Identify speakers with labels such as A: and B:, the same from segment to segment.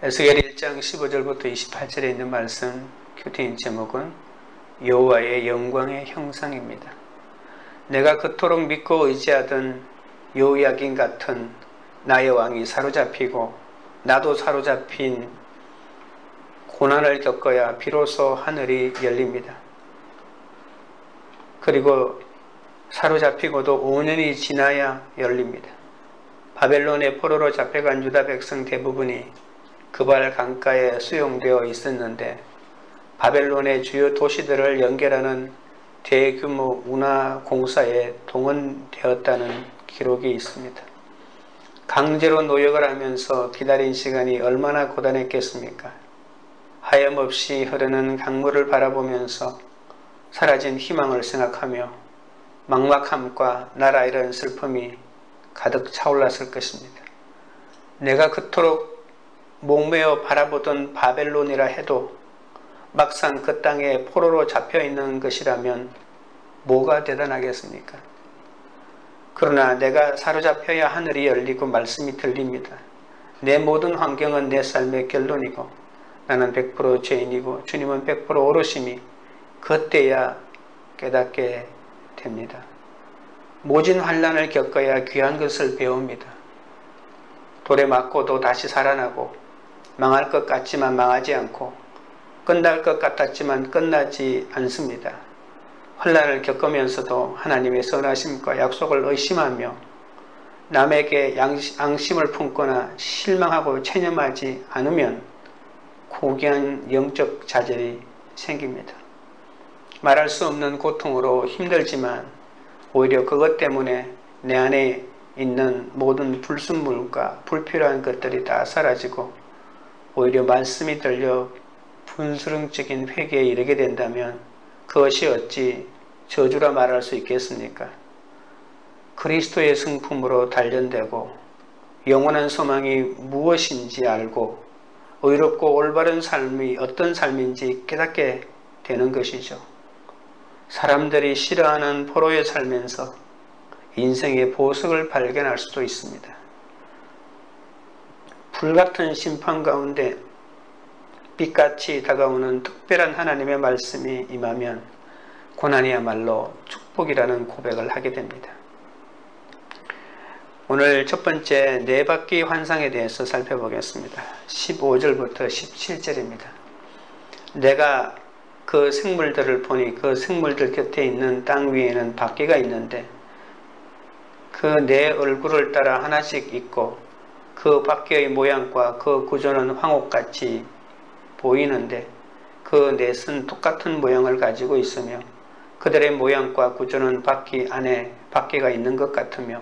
A: 에스겔 1장 15절부터 28절에 있는 말씀 큐티인 제목은 여호와의 영광의 형상입니다. 내가 그토록 믿고 의지하던 여호야긴 같은 나의 왕이 사로잡히고 나도 사로잡힌 고난을 겪어야 비로소 하늘이 열립니다. 그리고 사로잡히고도 5년이 지나야 열립니다. 바벨론의 포로로 잡혀간 유다 백성 대부분이 그발 강가에 수용되어 있었는데 바벨론의 주요 도시들을 연결하는 대규모 운하 공사에 동원되었다는 기록이 있습니다. 강제로 노역을 하면서 기다린 시간이 얼마나 고단했겠습니까? 하염없이 흐르는 강물을 바라보면서 사라진 희망을 생각하며 막막함과 나라 잃은 슬픔이 가득 차올랐을 것입니다. 내가 그토록 목매어 바라보던 바벨론이라 해도 막상 그 땅에 포로로 잡혀있는 것이라면 뭐가 대단하겠습니까? 그러나 내가 사로잡혀야 하늘이 열리고 말씀이 들립니다. 내 모든 환경은 내 삶의 결론이고 나는 100% 죄인이고 주님은 100% 오르심이 그때야 깨닫게 됩니다. 모진 환난을 겪어야 귀한 것을 배웁니다. 돌에 맞고도 다시 살아나고 망할 것 같지만 망하지 않고 끝날 것 같았지만 끝나지 않습니다. 환난을 겪으면서도 하나님의 선하심과 약속을 의심하며 남에게 앙심을 품거나 실망하고 체념하지 않으면 고귀한 영적 좌절이 생깁니다. 말할 수 없는 고통으로 힘들지만 오히려 그것 때문에 내 안에 있는 모든 불순물과 불필요한 것들이 다 사라지고 오히려 말씀이 들려 분수령적인 회개에 이르게 된다면 그것이 어찌 저주라 말할 수 있겠습니까? 그리스도의 성품으로 단련되고 영원한 소망이 무엇인지 알고 의롭고 올바른 삶이 어떤 삶인지 깨닫게 되는 것이죠. 사람들이 싫어하는 포로에 살면서 인생의 보석을 발견할 수도 있습니다. 불같은 심판 가운데 빛같이 다가오는 특별한 하나님의 말씀이 임하면 고난이야말로 축복이라는 고백을 하게 됩니다. 오늘 첫 번째 네 바퀴 환상에 대해서 살펴보겠습니다. 15절부터 17절입니다. 내가 그 생물들을 보니 그 생물들 곁에 있는 땅 위에는 바퀴가 있는데 그 네 얼굴을 따라 하나씩 있고 그 바퀴의 모양과 그 구조는 황옥같이 보이는데 그 넷은 똑같은 모양을 가지고 있으며 그들의 모양과 구조는 바퀴 안에 바퀴가 있는 것 같으며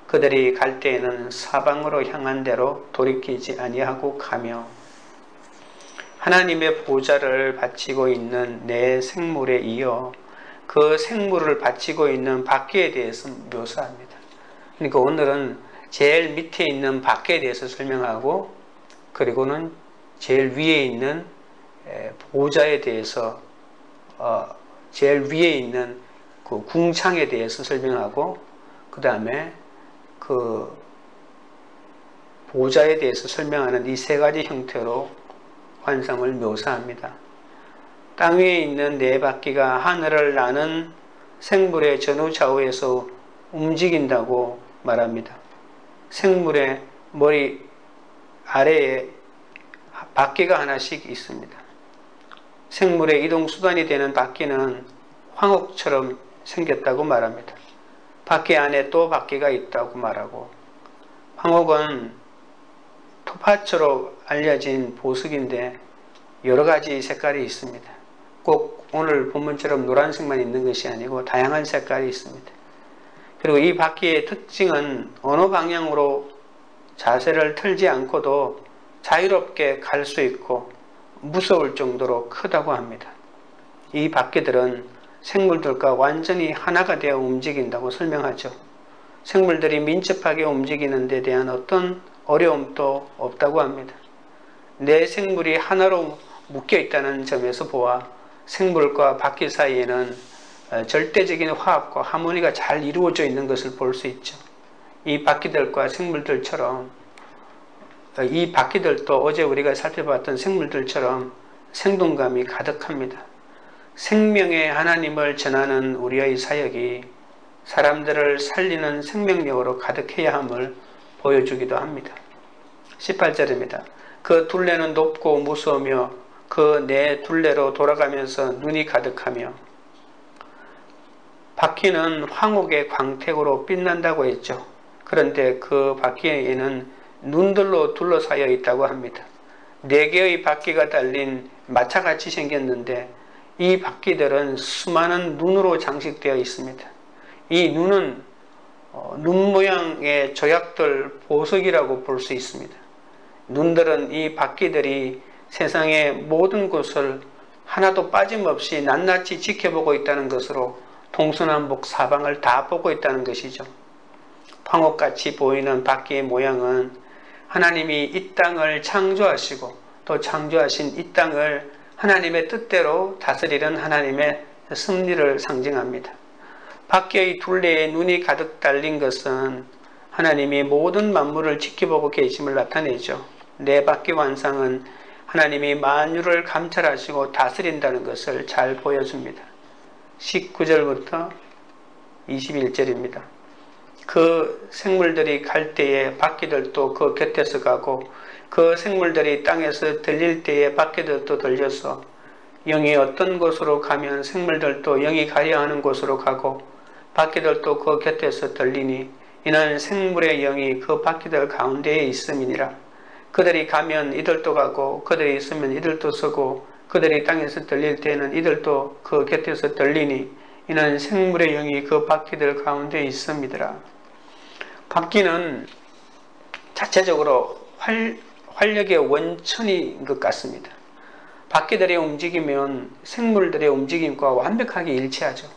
A: 그들이 갈 때에는 사방으로 향한 대로 돌이키지 아니하고 가며 하나님의 보좌를 바치고 있는 네 생물에 이어 그 생물을 바치고 있는 바퀴에 대해서 묘사합니다. 그러니까 오늘은 제일 밑에 있는 바퀴에 대해서 설명하고 그리고는 제일 위에 있는 보좌에 대해서 제일 위에 있는 그 궁창에 대해서 설명하고 그 다음에 그 보좌에 대해서 설명하는 이 세 가지 형태로 환상을 묘사합니다. 땅 위에 있는 네 바퀴가 하늘을 나는 생물의 전후좌우에서 움직인다고 말합니다. 생물의 머리 아래에 바퀴가 하나씩 있습니다. 생물의 이동수단이 되는 바퀴는 황옥처럼 생겼다고 말합니다. 바퀴 안에 또 바퀴가 있다고 말하고 황옥은 토파처로 알려진 보석인데 여러가지 색깔이 있습니다. 꼭 오늘 본문처럼 노란색만 있는 것이 아니고 다양한 색깔이 있습니다. 그리고 이 바퀴의 특징은 어느 방향으로 자세를 틀지 않고도 자유롭게 갈 수 있고 무서울 정도로 크다고 합니다. 이 바퀴들은 생물들과 완전히 하나가 되어 움직인다고 설명하죠. 생물들이 민첩하게 움직이는 데 대한 어떤 어려움도 없다고 합니다. 네 생물이 하나로 묶여 있다는 점에서 보아 생물과 바퀴 사이에는 절대적인 화합과 하모니가 잘 이루어져 있는 것을 볼 수 있죠. 이 바퀴들과 생물들처럼 이 바퀴들도 어제 우리가 살펴봤던 생물들처럼 생동감이 가득합니다. 생명의 하나님을 전하는 우리의 사역이 사람들을 살리는 생명력으로 가득해야 함을 보여주기도 합니다. 18절입니다. 그 둘레는 높고 무서우며 그 네 둘레로 돌아가면서 눈이 가득하며. 바퀴는 황옥의 광택으로 빛난다고 했죠. 그런데 그 바퀴에는 눈들로 둘러싸여 있다고 합니다. 4개의 바퀴가 달린 마차같이 생겼는데 이 바퀴들은 수많은 눈으로 장식되어 있습니다. 이 눈은 눈 모양의 조약들 보석이라고 볼 수 있습니다. 눈들은 이 바퀴들이 세상의 모든 곳을 하나도 빠짐없이 낱낱이 지켜보고 있다는 것으로 동서남북 사방을 다 보고 있다는 것이죠. 황옥같이 보이는 바퀴의 모양은 하나님이 이 땅을 창조하시고 또 창조하신 이 땅을 하나님의 뜻대로 다스리는 하나님의 섭리를 상징합니다. 바퀴의 둘레에 눈이 가득 달린 것은 하나님이 모든 만물을 지켜보고 계심을 나타내죠. 네 바퀴 완상은 하나님이 만유를 감찰하시고 다스린다는 것을 잘 보여줍니다. 19절부터 21절입니다. 그 생물들이 갈 때에 바퀴들도 그 곁에서 가고 그 생물들이 땅에서 들릴 때에 바퀴들도 들려서 영이 어떤 곳으로 가면 생물들도 영이 가야 하는 곳으로 가고 바퀴들도 그 곁에서 들리니 이는 생물의 영이 그 바퀴들 가운데에 있음이니라. 그들이 가면 이들도 가고 그들이 있으면 이들도 서고 그들이 땅에서 들릴 때에는 이들도 그 곁에서 들리니 이는 생물의 영이 그 바퀴들 가운데에 있음이더라. 바퀴는 자체적으로 활력의 원천인 것 같습니다. 바퀴들이 움직이면 생물들의 움직임과 완벽하게 일치하죠.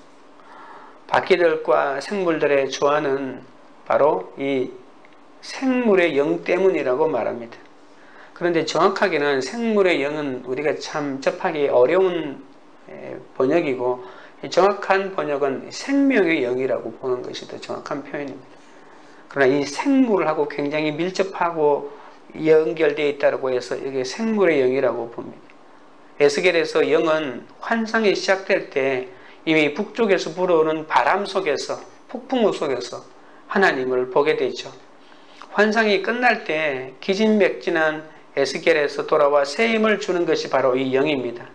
A: 바퀴들과 생물들의 조화는 바로 이 생물의 영 때문이라고 말합니다. 그런데 정확하게는 생물의 영은 우리가 참 접하기 어려운 번역이고 정확한 번역은 생명의 영이라고 보는 것이 더 정확한 표현입니다. 그러나 이 생물하고 굉장히 밀접하고 연결되어 있다고 해서 이게 생물의 영이라고 봅니다. 에스겔에서 영은 환상이 시작될 때 이미 북쪽에서 불어오는 바람 속에서 폭풍우 속에서 하나님을 보게 되죠. 환상이 끝날 때 기진맥진한 에스겔에서 돌아와 새 힘을 주는 것이 바로 이 영입니다.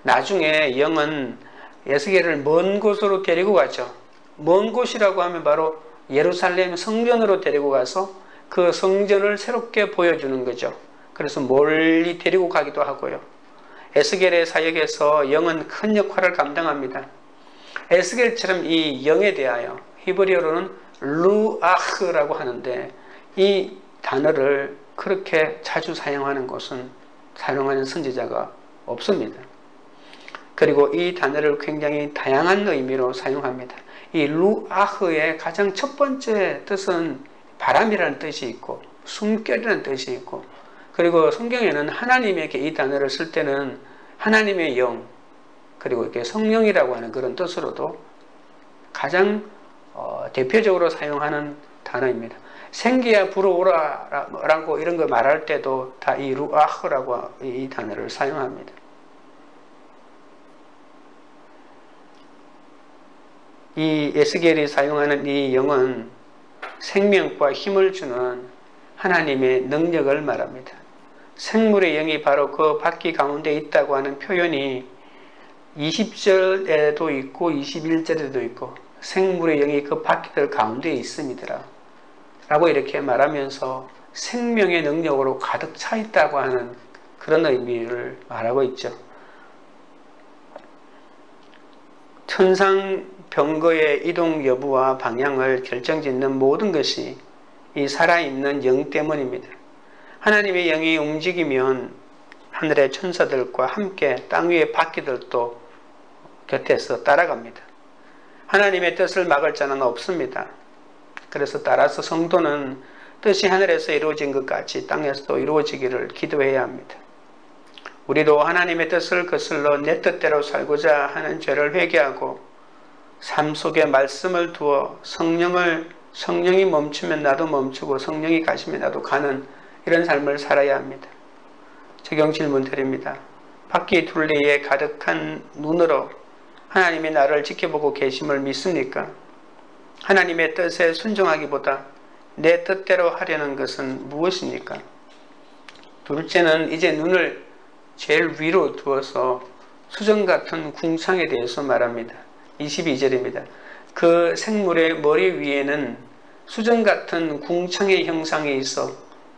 A: 나중에 영은 에스겔을 먼 곳으로 데리고 가죠. 먼 곳이라고 하면 바로 예루살렘 성전으로 데리고 가서 그 성전을 새롭게 보여주는 거죠. 그래서 멀리 데리고 가기도 하고요. 에스겔의 사역에서 영은 큰 역할을 감당합니다. 에스겔처럼 이 영에 대하여 히브리어로는 루아흐라고 하는데 이 단어를 그렇게 자주 사용하는 선지자가 없습니다. 그리고 이 단어를 굉장히 다양한 의미로 사용합니다. 이 루아흐의 가장 첫 번째 뜻은 바람이라는 뜻이 있고 숨결이라는 뜻이 있고 그리고 성경에는 하나님에게 이 단어를 쓸 때는 하나님의 영 그리고 이렇게 성령이라고 하는 그런 뜻으로도 가장 대표적으로 사용하는 단어입니다. 생기야 불어오라라고 이런 거 말할 때도 다 이 루아흐라고 이 단어를 사용합니다. 이 에스겔이 사용하는 이 영은 생명과 힘을 주는 하나님의 능력을 말합니다. 생물의 영이 바로 그 바퀴 가운데 있다고 하는 표현이 20절에도 있고 21절에도 있고 생물의 영이 그 바퀴들 가운데 있음이더라 라고 이렇게 말하면서 생명의 능력으로 가득 차 있다고 하는 그런 의미를 말하고 있죠. 천상병거의 이동 여부와 방향을 결정짓는 모든 것이 이 살아있는 영 때문입니다. 하나님의 영이 움직이면 하늘의 천사들과 함께 땅 위의 바퀴들도 곁에서 따라갑니다. 하나님의 뜻을 막을 자는 없습니다. 그래서 따라서 성도는 뜻이 하늘에서 이루어진 것 같이 땅에서도 이루어지기를 기도해야 합니다. 우리도 하나님의 뜻을 거슬러 내 뜻대로 살고자 하는 죄를 회개하고 삶 속에 말씀을 두어 성령이 멈추면 나도 멈추고 성령이 가시면 나도 가는 이런 삶을 살아야 합니다. 적용 질문 드립니다. 바퀴 둘레에 가득한 눈으로 하나님이 나를 지켜보고 계심을 믿습니까? 하나님의 뜻에 순종하기보다 내 뜻대로 하려는 것은 무엇입니까? 둘째는 이제 눈을 제일 위로 두어서 수정 같은 궁창에 대해서 말합니다. 22절입니다. 그 생물의 머리 위에는 수정 같은 궁창의 형상이 있어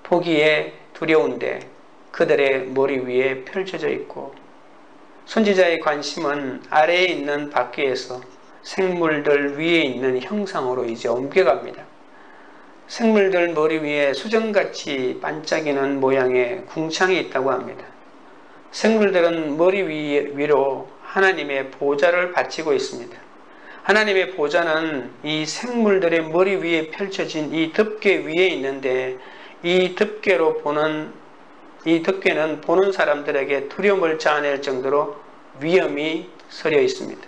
A: 보기에 두려운데 그들의 머리 위에 펼쳐져 있고, 선지자의 관심은 아래에 있는 바퀴에서 생물들 위에 있는 형상으로 이제 옮겨갑니다. 생물들 머리 위에 수정같이 반짝이는 모양의 궁창이 있다고 합니다. 생물들은 머리 위로 하나님의 보좌를 바치고 있습니다. 하나님의 보좌는 이 생물들의 머리 위에 펼쳐진 이 덮개 위에 있는데, 이 덮개는 보는 사람들에게 두려움을 자아낼 정도로 위험이 서려 있습니다.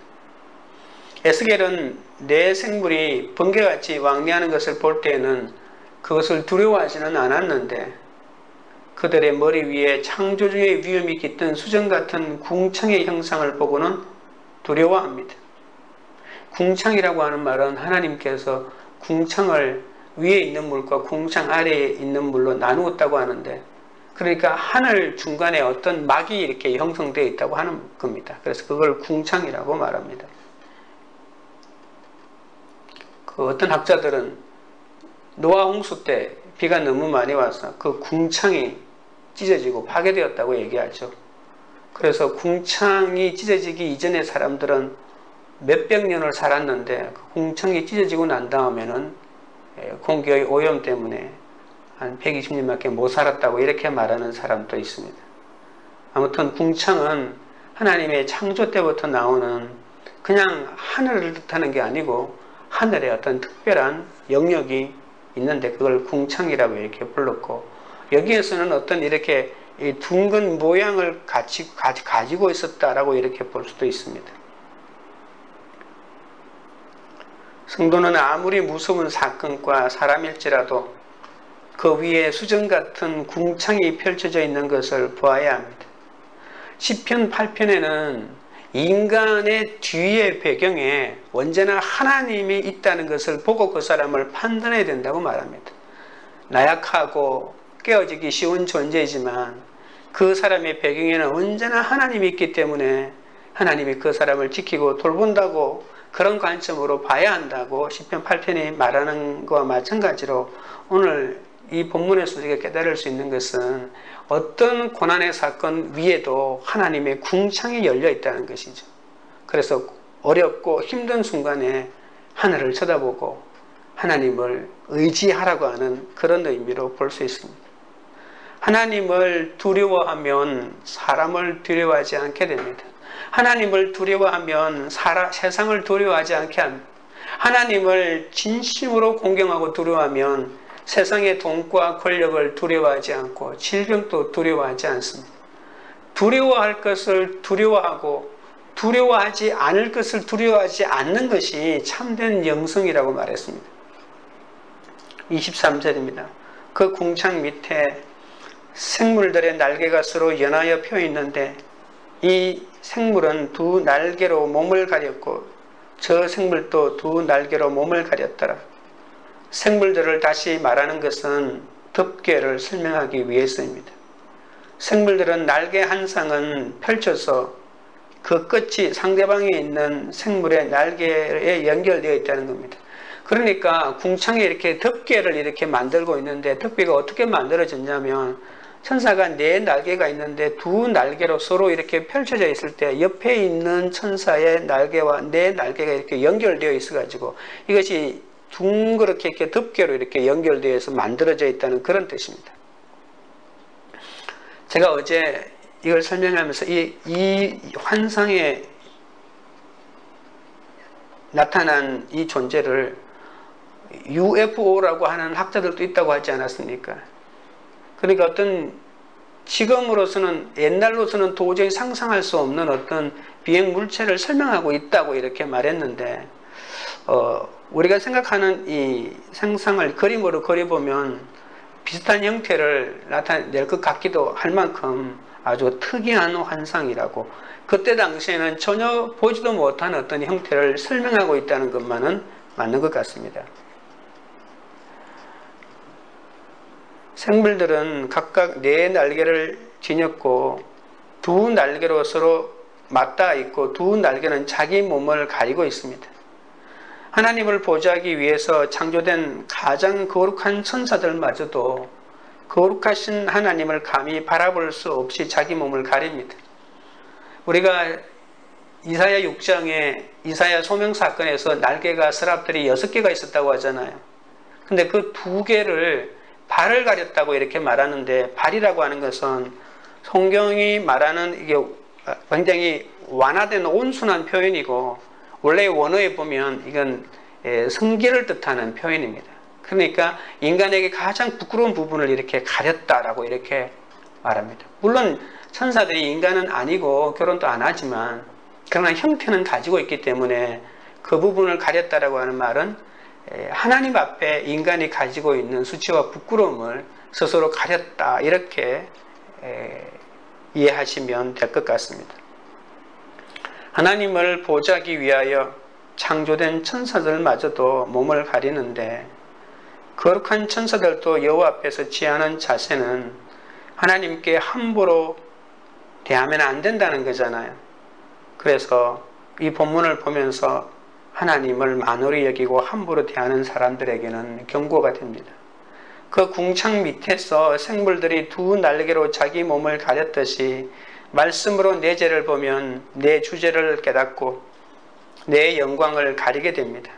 A: 에스겔은 내 생물이 번개같이 왕래하는 것을 볼 때에는 그것을 두려워하지는 않았는데, 그들의 머리 위에 창조주의 위험이 깃든 수정같은 궁창의 형상을 보고는 두려워합니다. 궁창이라고 하는 말은 하나님께서 궁창을 위에 있는 물과 궁창 아래에 있는 물로 나누었다고 하는데, 그러니까 하늘 중간에 어떤 막이 이렇게 형성되어 있다고 하는 겁니다. 그래서 그걸 궁창이라고 말합니다. 어떤 학자들은 노아 홍수 때 비가 너무 많이 와서 그 궁창이 찢어지고 파괴되었다고 얘기하죠. 그래서 궁창이 찢어지기 이전에 사람들은 몇백 년을 살았는데, 그 궁창이 찢어지고 난 다음에는 공기의 오염 때문에 한 120년밖에 못 살았다고 이렇게 말하는 사람도 있습니다. 아무튼 궁창은 하나님의 창조 때부터 나오는 그냥 하늘을 뜻하는 게 아니고 하늘에 어떤 특별한 영역이 있는데 그걸 궁창이라고 이렇게 불렀고, 여기에서는 어떤 이렇게 둥근 모양을 가지고 있었다라고 이렇게 볼 수도 있습니다. 성도는 아무리 무서운 사건과 사람일지라도 그 위에 수정 같은 궁창이 펼쳐져 있는 것을 보아야 합니다. 시편 8편에는 인간의 뒤의 배경에 언제나 하나님이 있다는 것을 보고 그 사람을 판단해야 된다고 말합니다. 나약하고 깨어지기 쉬운 존재이지만 그 사람의 배경에는 언제나 하나님이 있기 때문에 하나님이 그 사람을 지키고 돌본다고, 그런 관점으로 봐야 한다고 시편 8편이 말하는 것과 마찬가지로 오늘 이 본문에서 우리가 깨달을 수 있는 것은 어떤 고난의 사건 위에도 하나님의 궁창이 열려 있다는 것이죠. 그래서 어렵고 힘든 순간에 하늘을 쳐다보고 하나님을 의지하라고 하는 그런 의미로 볼 수 있습니다. 하나님을 두려워하면 사람을 두려워하지 않게 됩니다. 하나님을 두려워하면 세상을 두려워하지 않게 합니다. 하나님을 진심으로 공경하고 두려워하면 세상의 돈과 권력을 두려워하지 않고 질병도 두려워하지 않습니다. 두려워할 것을 두려워하고 두려워하지 않을 것을 두려워하지 않는 것이 참된 영성이라고 말했습니다. 23절입니다. 그 궁창 밑에 생물들의 날개가 서로 연하여 펴 있는데 이 생물은 두 날개로 몸을 가렸고 저 생물도 두 날개로 몸을 가렸더라. 생물들을 다시 말하는 것은 덮개를 설명하기 위해서입니다. 생물들은 날개 한 쌍은 펼쳐서 그 끝이 상대방에 있는 생물의 날개에 연결되어 있다는 겁니다. 그러니까 궁창에 이렇게 덮개를 이렇게 만들고 있는데, 덮개가 어떻게 만들어졌냐면 천사가 네 날개가 있는데 두 날개로 서로 이렇게 펼쳐져 있을 때 옆에 있는 천사의 날개와 네 날개가 이렇게 연결되어 있어 가지고 이것이 둥그렇게 이렇게 덮개로 이렇게 연결되어서 만들어져 있다는 그런 뜻입니다. 제가 어제 이걸 설명하면서 이 환상에 나타난 이 존재를 UFO라고 하는 학자들도 있다고 하지 않았습니까? 그러니까 어떤 지금으로서는, 옛날로서는 도저히 상상할 수 없는 어떤 비행 물체를 설명하고 있다고 이렇게 말했는데, 우리가 생각하는 이 상상을 그림으로 그려보면 비슷한 형태를 나타낼 것 같기도 할 만큼 아주 특이한 환상이라고, 그때 당시에는 전혀 보지도 못한 어떤 형태를 설명하고 있다는 것만은 맞는 것 같습니다. 생물들은 각각 네 날개를 지녔고 두 날개로 서로 맞닿아 있고 두 날개는 자기 몸을 가리고 있습니다. 하나님을 보좌하기 위해서 창조된 가장 거룩한 천사들마저도 거룩하신 하나님을 감히 바라볼 수 없이 자기 몸을 가립니다. 우리가 이사야 6장에 이사야 소명 사건에서 날개가 서랍들이 6개가 있었다고 하잖아요. 근데 그 2개를 발을 가렸다고 이렇게 말하는데, 발이라고 하는 것은 성경이 말하는 이게 굉장히 완화된 온순한 표현이고, 원래 원어에 보면 이건 성기를 뜻하는 표현입니다. 그러니까 인간에게 가장 부끄러운 부분을 이렇게 가렸다라고 이렇게 말합니다. 물론 천사들이 인간은 아니고 결혼도 안 하지만 그러나 형태는 가지고 있기 때문에 그 부분을 가렸다라고 하는 말은 하나님 앞에 인간이 가지고 있는 수치와 부끄러움을 스스로 가렸다, 이렇게 이해하시면 될 것 같습니다. 하나님을 보좌하기 위하여 창조된 천사들마저도 몸을 가리는데, 거룩한 천사들도 여호와 앞에서 취하는 자세는 하나님께 함부로 대하면 안 된다는 거잖아요. 그래서 이 본문을 보면서 하나님을 만홀히 여기고 함부로 대하는 사람들에게는 경고가 됩니다. 그 궁창 밑에서 생물들이 두 날개로 자기 몸을 가렸듯이 말씀으로 내 죄를 보면 내 주제를 깨닫고 내 영광을 가리게 됩니다.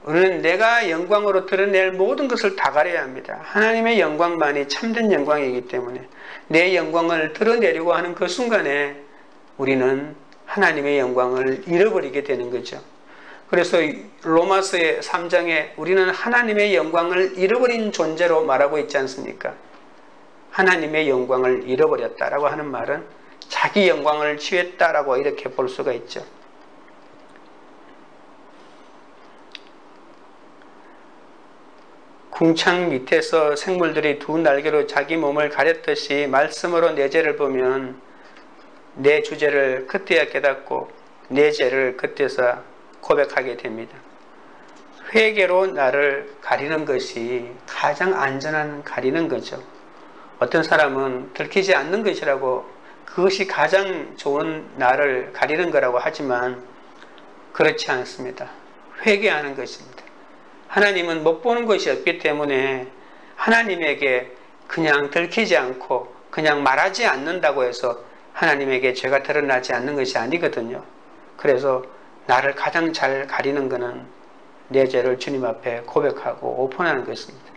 A: 우리는 내가 영광으로 드러낼 모든 것을 다 가려야 합니다. 하나님의 영광만이 참된 영광이기 때문에 내 영광을 드러내려고 하는 그 순간에 우리는 하나님의 영광을 잃어버리게 되는 거죠. 그래서 로마서의 3장에 우리는 하나님의 영광을 잃어버린 존재로 말하고 있지 않습니까? 하나님의 영광을 잃어버렸다라고 하는 말은 자기 영광을 취했다라고 이렇게 볼 수가 있죠. 궁창 밑에서 생물들이 두 날개로 자기 몸을 가렸듯이 말씀으로 내 죄를 보면 내 주제를 그때야 깨닫고 내 죄를 그때서 고백하게 됩니다. 회개로 나를 가리는 것이 가장 안전한 가리는 거죠. 어떤 사람은 들키지 않는 것이라고, 그것이 가장 좋은 나를 가리는 거라고 하지만 그렇지 않습니다. 회개하는 것입니다. 하나님은 못 보는 것이 없기 때문에 하나님에게 그냥 들키지 않고 그냥 말하지 않는다고 해서 하나님에게 죄가 드러나지 않는 것이 아니거든요. 그래서 나를 가장 잘 가리는 것은 내 죄를 주님 앞에 고백하고 오픈하는 것입니다.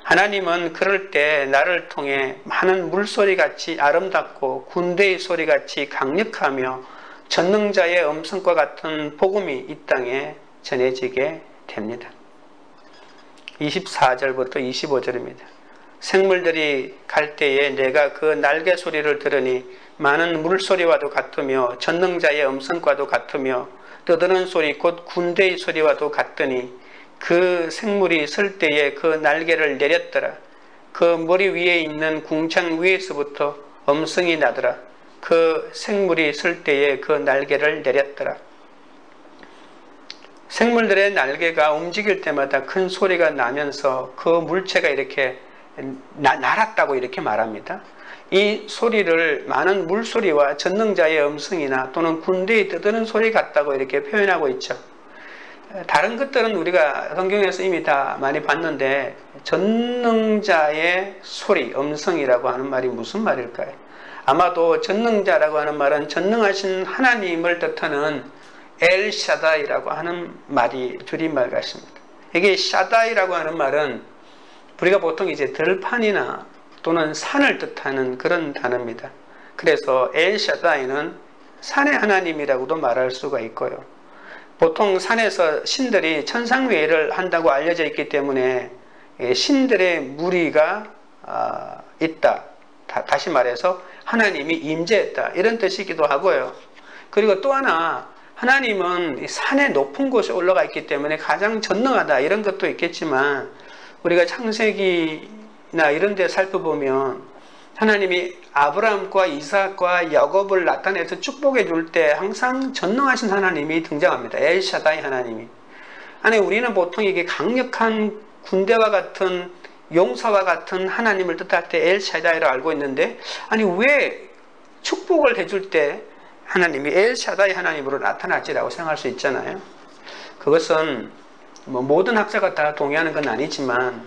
A: 하나님은 그럴 때 나를 통해 많은 물소리같이 아름답고 군대의 소리같이 강력하며 전능자의 음성과 같은 복음이 이 땅에 전해지게 됩니다. 24절부터 25절입니다. 생물들이 갈 때에 내가 그 날개 소리를 들으니 많은 물소리와도 같으며 전능자의 음성과도 같으며 떠드는 소리 곧 군대의 소리와도 같더니 그 생물이 설 때에 그 날개를 내렸더라. 그 머리 위에 있는 궁창 위에서부터 음성이 나더라. 그 생물이 설 때에 그 날개를 내렸더라. 생물들의 날개가 움직일 때마다 큰 소리가 나면서 그 물체가 이렇게 날았다고 이렇게 말합니다. 이 소리를 많은 물소리와 전능자의 음성이나 또는 군대의 떠드는 소리 같다고 이렇게 표현하고 있죠. 다른 것들은 우리가 성경에서 이미 다 많이 봤는데 전능자의 소리, 음성이라고 하는 말이 무슨 말일까요? 아마도 전능자라고 하는 말은 전능하신 하나님을 뜻하는 엘샤다이라고 하는 말이 줄임말 같습니다. 이게 샤다이라고 하는 말은 우리가 보통 이제 들판이나 또는 산을 뜻하는 그런 단어입니다. 그래서 엘샤다이는 산의 하나님이라고도 말할 수가 있고요. 보통 산에서 신들이 천상회의를 한다고 알려져 있기 때문에 신들의 무리가 있다. 다시 말해서 하나님이 임재했다. 이런 뜻이기도 하고요. 그리고 또 하나, 하나님은 산의 높은 곳에 올라가 있기 때문에 가장 전능하다. 이런 것도 있겠지만 우리가 창세기 창세기나 이런 데 살펴보면 하나님이 아브라함과 이삭과 야곱을 나타내서 축복해 줄 때 항상 전능하신 하나님이 등장합니다. 엘샤다이 하나님이. 아니 우리는 보통 이게 강력한 군대와 같은 용사와 같은 하나님을 뜻할 때 엘샤다이로 알고 있는데, 아니 왜 축복을 해줄 때 하나님이 엘샤다이 하나님으로 나타났지라고 생각할 수 있잖아요. 그것은 뭐 모든 학자가 다 동의하는 건 아니지만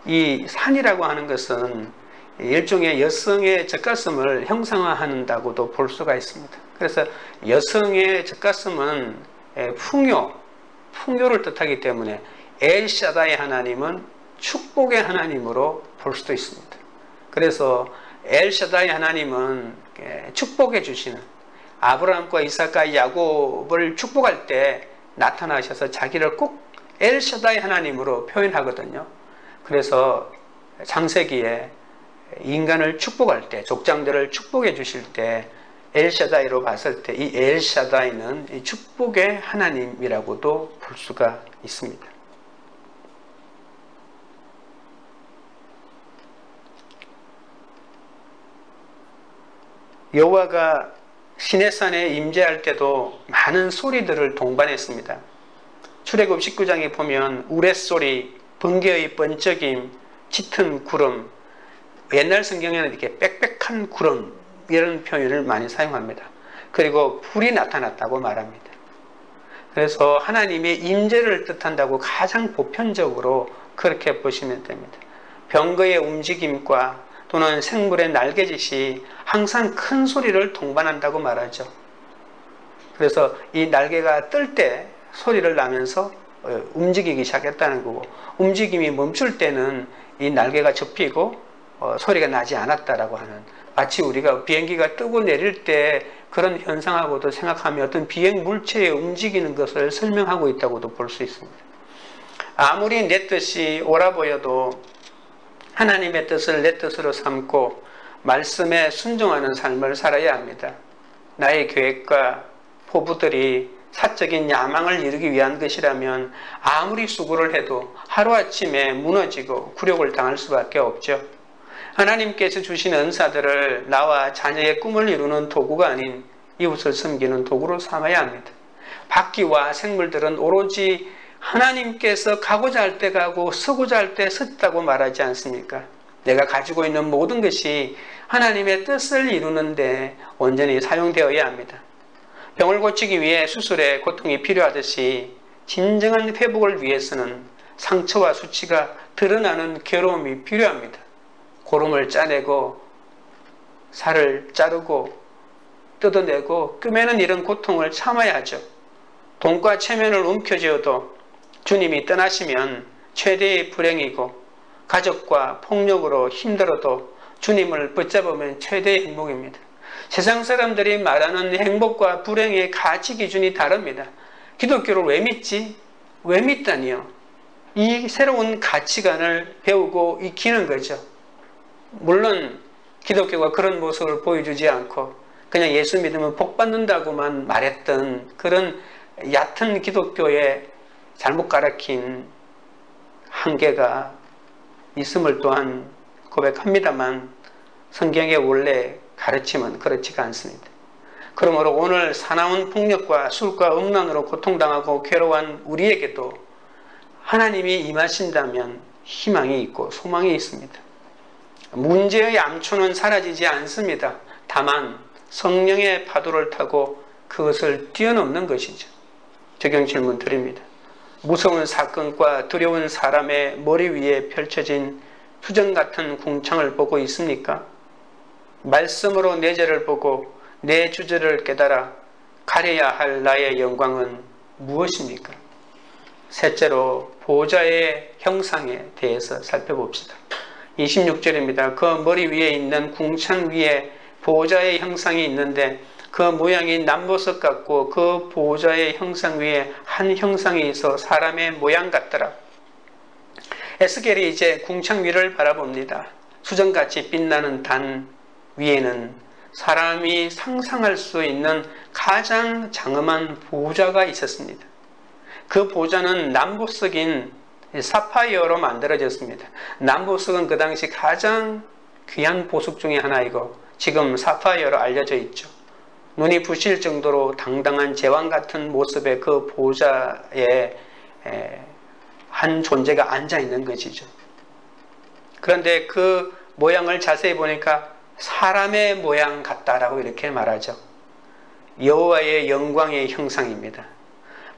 A: 이 산이라고 하는 것은 일종의 여성의 젖가슴을 형상화한다고도 볼 수가 있습니다. 그래서 여성의 젖가슴은 풍요를 뜻하기 때문에 엘샤다이 하나님은 축복의 하나님으로 볼 수도 있습니다. 그래서 엘샤다이 하나님은 축복해 주시는, 아브라함과 이삭과 야곱을 축복할 때 나타나셔서 자기를 꼭 엘샤다이 하나님으로 표현하거든요. 그래서 창세기에 인간을 축복할 때, 족장들을 축복해 주실 때 엘샤다이로 봤을 때 이 엘샤다이는 이 축복의 하나님이라고도 볼 수가 있습니다. 여호와가 시내산에 임재할 때도 많은 소리들을 동반했습니다. 출애굽 19장에 보면 우레소리, 번개의 번쩍임, 짙은 구름, 옛날 성경에는 이렇게 빽빽한 구름 이런 표현을 많이 사용합니다. 그리고 불이 나타났다고 말합니다. 그래서 하나님의 임재를 뜻한다고 가장 보편적으로 그렇게 보시면 됩니다. 병거의 움직임과 또는 생물의 날개짓이 항상 큰 소리를 동반한다고 말하죠. 그래서 이 날개가 뜰 때 소리를 나면서 움직이기 시작했다는 거고, 움직임이 멈출 때는 이 날개가 접히고 소리가 나지 않았다라고 하는, 마치 우리가 비행기가 뜨고 내릴 때 그런 현상하고도 생각하면 어떤 비행 물체의 움직이는 것을 설명하고 있다고도 볼 수 있습니다. 아무리 내 뜻이 옳아 보여도 하나님의 뜻을 내 뜻으로 삼고 말씀에 순종하는 삶을 살아야 합니다. 나의 계획과 포부들이 사적인 야망을 이루기 위한 것이라면 아무리 수고를 해도 하루아침에 무너지고 굴욕을 당할 수밖에 없죠. 하나님께서 주신 은사들을 나와 자녀의 꿈을 이루는 도구가 아닌 이웃을 섬기는 도구로 삼아야 합니다. 바퀴와 생물들은 오로지 하나님께서 가고자 할 때 가고 서고자 할 때 섰다고 말하지 않습니까? 내가 가지고 있는 모든 것이 하나님의 뜻을 이루는데 온전히 사용되어야 합니다. 병을 고치기 위해 수술에 고통이 필요하듯이 진정한 회복을 위해서는 상처와 수치가 드러나는 괴로움이 필요합니다. 고름을 짜내고 살을 자르고 뜯어내고 꿰매는 이런 고통을 참아야 하죠. 돈과 체면을 움켜쥐어도 주님이 떠나시면 최대의 불행이고, 가족과 폭력으로 힘들어도 주님을 붙잡으면 최대의 행복입니다. 세상 사람들이 말하는 행복과 불행의 가치 기준이 다릅니다. 기독교를 왜 믿지? 왜 믿다니요? 이 새로운 가치관을 배우고 익히는 거죠. 물론 기독교가 그런 모습을 보여주지 않고 그냥 예수 믿으면 복 받는다고만 말했던 그런 얕은 기독교의 잘못 가르친 한계가 있음을 또한 고백합니다만, 성경의 원래 가르침은 그렇지가 않습니다. 그러므로 오늘 사나운 폭력과 술과 음란으로 고통당하고 괴로워한 우리에게도 하나님이 임하신다면 희망이 있고 소망이 있습니다. 문제의 암초는 사라지지 않습니다. 다만 성령의 파도를 타고 그것을 뛰어넘는 것이죠. 적용 질문 드립니다. 무서운 사건과 두려운 사람의 머리 위에 펼쳐진 수정 같은 궁창을 보고 있습니까? 말씀으로 내 죄를 보고 내 주저를 깨달아 가려야 할 나의 영광은 무엇입니까? 셋째로 보호자의 형상에 대해서 살펴봅시다. 26절입니다. 그 머리 위에 있는 궁창 위에 보호자의 형상이 있는데 그 모양이 남보석 같고 그 보호자의 형상 위에 한 형상이 있어 사람의 모양 같더라. 에스겔이 이제 궁창 위를 바라봅니다. 수정같이 빛나는 단 위에는 사람이 상상할 수 있는 가장 장엄한 보호자가 있었습니다. 그 보호자는 남보석인 사파이어로 만들어졌습니다. 남보석은 그 당시 가장 귀한 보석 중에 하나이고 지금 사파이어로 알려져 있죠. 눈이 부실 정도로 당당한 제왕 같은 모습의 그 보좌에 한 존재가 앉아 있는 것이죠. 그런데 그 모양을 자세히 보니까 사람의 모양 같다라고 이렇게 말하죠. 여호와의 영광의 형상입니다.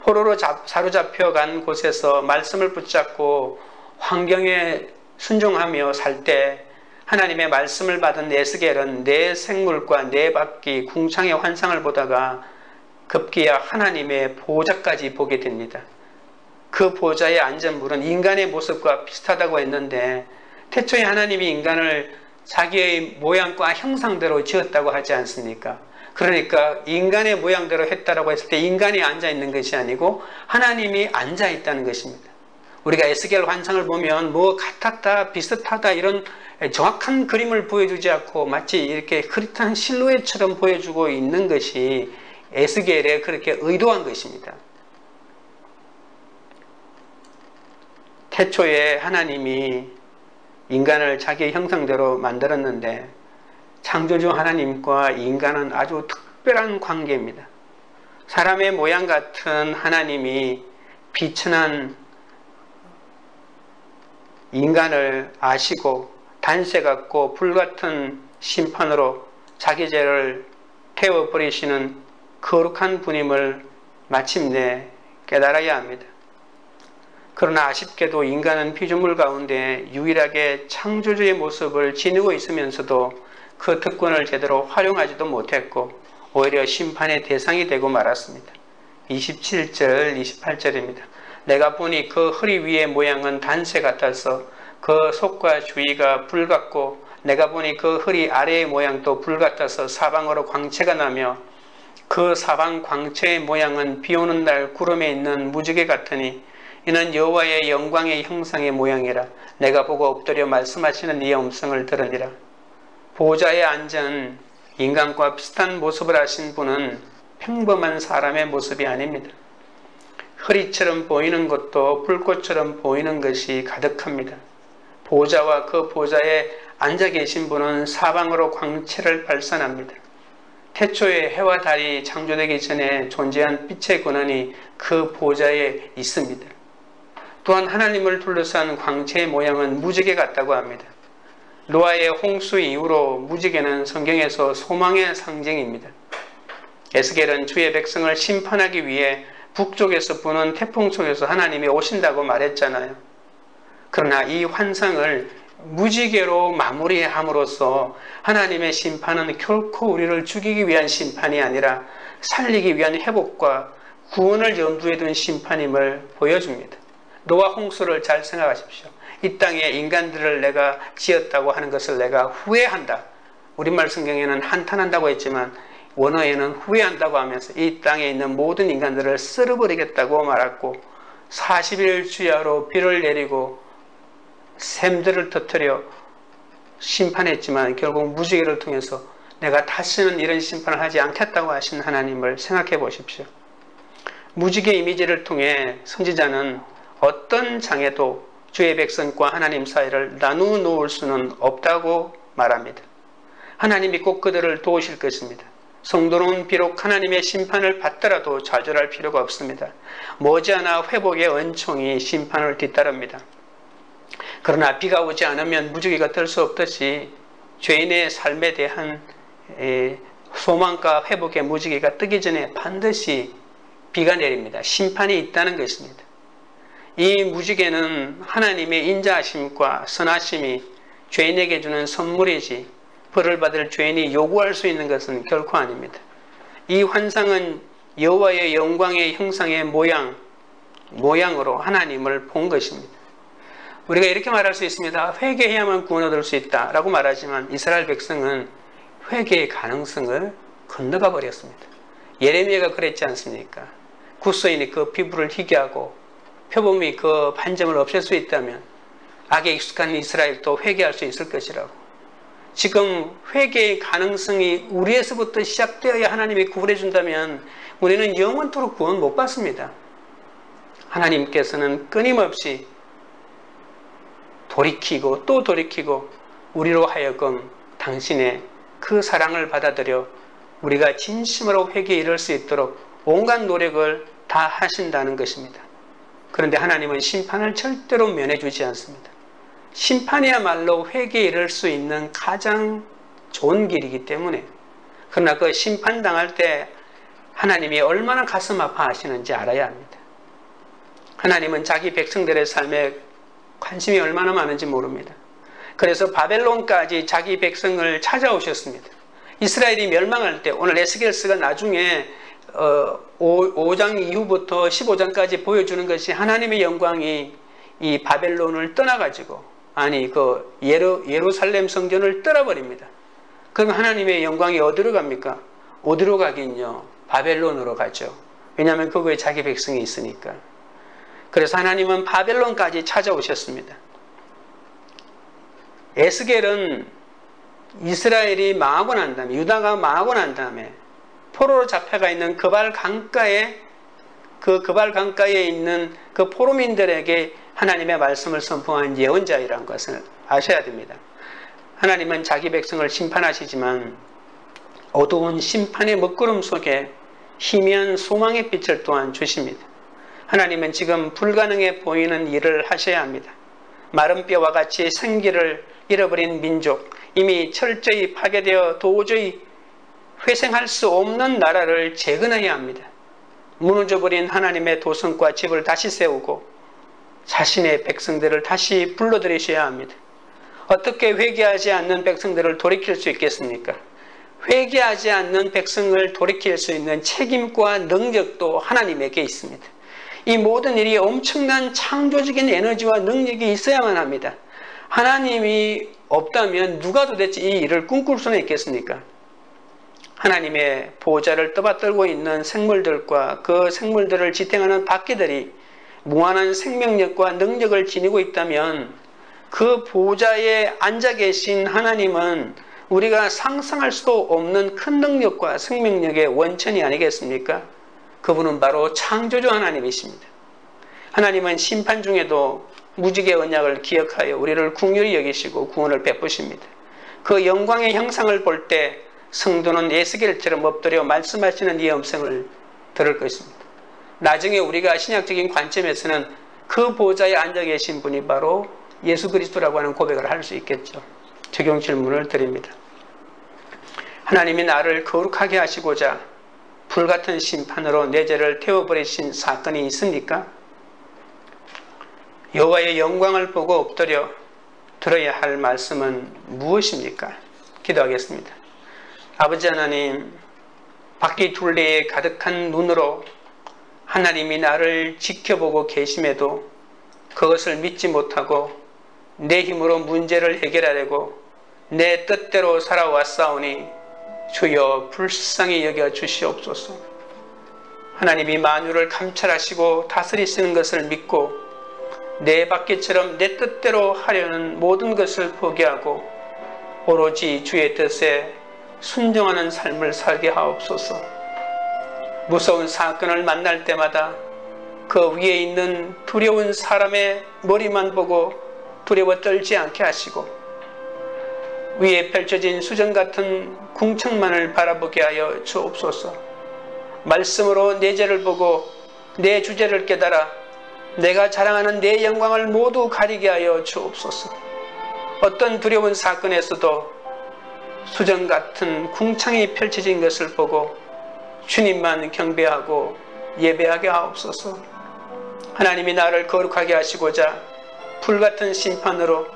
A: 포로로 사로잡혀간 곳에서 말씀을 붙잡고 환경에 순종하며 살 때 하나님의 말씀을 받은 에스겔은 내 생물과 내 바퀴 궁창의 환상을 보다가 급기야 하나님의 보좌까지 보게 됩니다. 그 보좌에 앉은 분은 인간의 모습과 비슷하다고 했는데 태초에 하나님이 인간을 자기의 모양과 형상대로 지었다고 하지 않습니까? 그러니까 인간의 모양대로 했다라고 했을 때 인간이 앉아 있는 것이 아니고 하나님이 앉아 있다는 것입니다. 우리가 에스겔 환상을 보면 뭐 같았다 비슷하다 이런 정확한 그림을 보여주지 않고 마치 이렇게 흐릿한 실루엣처럼 보여주고 있는 것이 에스겔에 그렇게 의도한 것입니다. 태초에 하나님이 인간을 자기의 형상대로 만들었는데 창조주 하나님과 인간은 아주 특별한 관계입니다. 사람의 모양 같은 하나님이 비천한 인간을 아시고 단새 같고 불같은 심판으로 자기 죄를 태워버리시는 거룩한 분임을 마침내 깨달아야 합니다. 그러나 아쉽게도 인간은 피조물 가운데 유일하게 창조주의 모습을 지니고 있으면서도 그 특권을 제대로 활용하지도 못했고 오히려 심판의 대상이 되고 말았습니다. 27절 28절입니다. 내가 보니 그 허리 위의 모양은 단새 같아서 그 속과 주위가 불 같고 내가 보니 그 허리 아래의 모양도 불 같아서 사방으로 광채가 나며 그 사방 광채의 모양은 비 오는 날 구름에 있는 무지개 같으니 이는 여호와의 영광의 형상의 모양이라. 내가 보고 엎드려 말씀하시는 이의 음성을 들으니라. 보좌에 앉은 인간과 비슷한 모습을 하신 분은 평범한 사람의 모습이 아닙니다. 허리처럼 보이는 것도 불꽃처럼 보이는 것이 가득합니다. 보좌와 그 보좌에 앉아 계신 분은 사방으로 광채를 발산합니다. 태초에 해와 달이 창조되기 전에 존재한 빛의 근원이 그 보좌에 있습니다. 또한 하나님을 둘러싼 광채의 모양은 무지개 같다고 합니다. 노아의 홍수 이후로 무지개는 성경에서 소망의 상징입니다. 에스겔은 주의 백성을 심판하기 위해 북쪽에서 부는 태풍 속에서 하나님이 오신다고 말했잖아요. 그러나 이 환상을 무지개로 마무리함으로써 하나님의 심판은 결코 우리를 죽이기 위한 심판이 아니라 살리기 위한 회복과 구원을 염두에 둔 심판임을 보여줍니다. 노아 홍수를 잘 생각하십시오. 이 땅에 인간들을 내가 지었다고 하는 것을 내가 후회한다. 우리말 성경에는 한탄한다고 했지만 원어에는 후회한다고 하면서 이 땅에 있는 모든 인간들을 쓸어버리겠다고 말했고 40일 주야로 비를 내리고 샘들을 터뜨려 심판했지만 결국 무지개를 통해서 내가 다시는 이런 심판을 하지 않겠다고 하신 하나님을 생각해 보십시오. 무지개 이미지를 통해 선지자는 어떤 장애도 주의 백성과 하나님 사이를 나누어 놓을 수는 없다고 말합니다. 하나님이 꼭 그들을 도우실 것입니다. 성도는 비록 하나님의 심판을 받더라도 좌절할 필요가 없습니다. 머지않아 회복의 은총이 심판을 뒤따릅니다. 그러나 비가 오지 않으면 무지개가 될 수 없듯이 죄인의 삶에 대한 소망과 회복의 무지개가 뜨기 전에 반드시 비가 내립니다. 심판이 있다는 것입니다. 이 무지개는 하나님의 인자하심과 선하심이 죄인에게 주는 선물이지 벌을 받을 죄인이 요구할 수 있는 것은 결코 아닙니다. 이 환상은 여호와의 영광의 형상의 모양으로 하나님을 본 것입니다. 우리가 이렇게 말할 수 있습니다. 회개해야만 구원 얻을 수 있다라고 말하지만 이스라엘 백성은 회개의 가능성을 건너가 버렸습니다. 예레미야가 그랬지 않습니까? 구스인이 그 피부를 희게 하고 표범이 그 반점을 없앨 수 있다면 악에 익숙한 이스라엘도 회개할 수 있을 것이라고. 지금 회개의 가능성이 우리에서부터 시작되어야 하나님이 구원해 준다면 우리는 영원토록 구원 못 받습니다. 하나님께서는 끊임없이 돌이키고 또 돌이키고 우리로 하여금 당신의 그 사랑을 받아들여 우리가 진심으로 회개에 이를 수 있도록 온갖 노력을 다 하신다는 것입니다. 그런데 하나님은 심판을 절대로 면해주지 않습니다. 심판이야말로 회개에 이를 수 있는 가장 좋은 길이기 때문에, 그러나 그 심판당할 때 하나님이 얼마나 가슴 아파하시는지 알아야 합니다. 하나님은 자기 백성들의 삶에 관심이 얼마나 많은지 모릅니다. 그래서 바벨론까지 자기 백성을 찾아오셨습니다. 이스라엘이 멸망할 때, 오늘 에스겔서가 나중에 5장 이후부터 15장까지 보여주는 것이 하나님의 영광이 이 바벨론을 떠나가지고, 그 예루살렘 성전을 떠나버립니다. 그럼 하나님의 영광이 어디로 갑니까? 어디로 가긴요? 바벨론으로 가죠. 왜냐하면 거기에 자기 백성이 있으니까. 그래서 하나님은 바벨론까지 찾아오셨습니다. 에스겔은 이스라엘이 망하고 난 다음에, 유다가 망하고 난 다음에 포로로 잡혀가 있는 그발 강가에 있는 그 포로민들에게 하나님의 말씀을 선포한 예언자이라는 것을 아셔야 됩니다. 하나님은 자기 백성을 심판하시지만 어두운 심판의 먹구름 속에 희미한 소망의 빛을 또한 주십니다. 하나님은 지금 불가능해 보이는 일을 하셔야 합니다. 마른 뼈와 같이 생기를 잃어버린 민족, 이미 철저히 파괴되어 도저히 회생할 수 없는 나라를 재건해야 합니다. 무너져버린 하나님의 도성과 집을 다시 세우고 자신의 백성들을 다시 불러들이셔야 합니다. 어떻게 회개하지 않는 백성들을 돌이킬 수 있겠습니까? 회개하지 않는 백성을 돌이킬 수 있는 책임과 능력도 하나님에게 있습니다. 이 모든 일이 엄청난 창조적인 에너지와 능력이 있어야만 합니다. 하나님이 없다면 누가 도대체 이 일을 꿈꿀 수는 있겠습니까? 하나님의 보호자를 떠받들고 있는 생물들과 그 생물들을 지탱하는 바퀴들이 무한한 생명력과 능력을 지니고 있다면 그 보호자에 앉아 계신 하나님은 우리가 상상할 수도 없는 큰 능력과 생명력의 원천이 아니겠습니까? 그분은 바로 창조주 하나님이십니다. 하나님은 심판 중에도 무지개 언약을 기억하여 우리를 긍휼히 여기시고 구원을 베푸십니다. 그 영광의 형상을 볼 때 성도는 에스겔처럼 엎드려 말씀하시는 이 음성을 들을 것입니다. 나중에 우리가 신약적인 관점에서는 그 보좌에 앉아 계신 분이 바로 예수 그리스도라고 하는 고백을 할 수 있겠죠. 적용 질문을 드립니다. 하나님이 나를 거룩하게 하시고자 불같은 심판으로 내 죄를 태워버리신 사건이 있습니까? 여호와의 영광을 보고 엎드려 들어야 할 말씀은 무엇입니까? 기도하겠습니다. 아버지 하나님, 바퀴 둘레에 가득한 눈으로 하나님이 나를 지켜보고 계심에도 그것을 믿지 못하고 내 힘으로 문제를 해결하려고 내 뜻대로 살아왔사오니 주여 불쌍히 여겨 주시옵소서. 하나님이 만유를 감찰하시고 다스리시는 것을 믿고 내 바퀴처럼 내 뜻대로 하려는 모든 것을 포기하고 오로지 주의 뜻에 순종하는 삶을 살게 하옵소서. 무서운 사건을 만날 때마다 그 위에 있는 두려운 사람의 머리만 보고 두려워 떨지 않게 하시고 위에 펼쳐진 수정 같은 궁창만을 바라보게 하여 주옵소서. 말씀으로 내 죄를 보고 내 주제를 깨달아 내가 자랑하는 내 영광을 모두 가리게 하여 주옵소서. 어떤 두려운 사건에서도 수정 같은 궁창이 펼쳐진 것을 보고 주님만 경배하고 예배하게 하옵소서. 하나님이 나를 거룩하게 하시고자 불같은 심판으로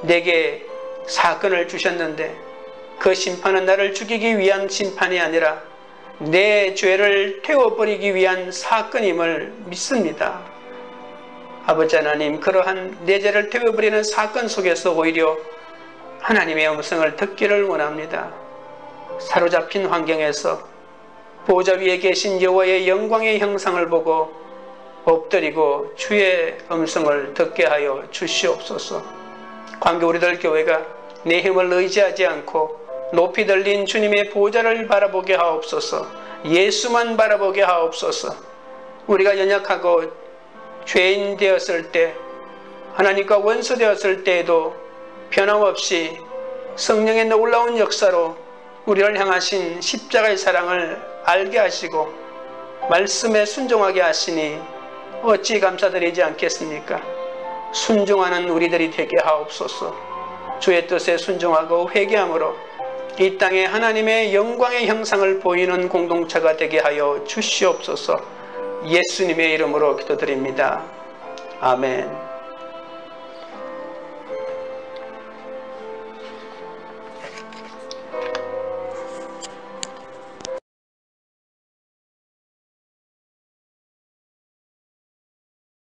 A: 내게 사건을 주셨는데 그 심판은 나를 죽이기 위한 심판이 아니라 내 죄를 태워버리기 위한 사건임을 믿습니다. 아버지 하나님, 그러한 내 죄를 태워버리는 사건 속에서 오히려 하나님의 음성을 듣기를 원합니다. 사로잡힌 환경에서 보좌 위에 계신 여호와의 영광의 형상을 보고 엎드리고 주의 음성을 듣게 하여 주시옵소서. 관계 우리들 교회가 내 힘을 의지하지 않고 높이 들린 주님의 보좌를 바라보게 하옵소서. 예수만 바라보게 하옵소서. 우리가 연약하고 죄인 되었을 때 하나님과 원수되었을 때에도 변함없이 성령의 놀라운 역사로 우리를 향하신 십자가의 사랑을 알게 하시고 말씀에 순종하게 하시니 어찌 감사드리지 않겠습니까? 순종하는 우리들이 되게 하옵소서. 주의 뜻에 순종하고 회개함으로 이 땅에 하나님의 영광의 형상을 보이는 공동체가 되게 하여 주시옵소서. 예수님의 이름으로 기도드립니다. 아멘.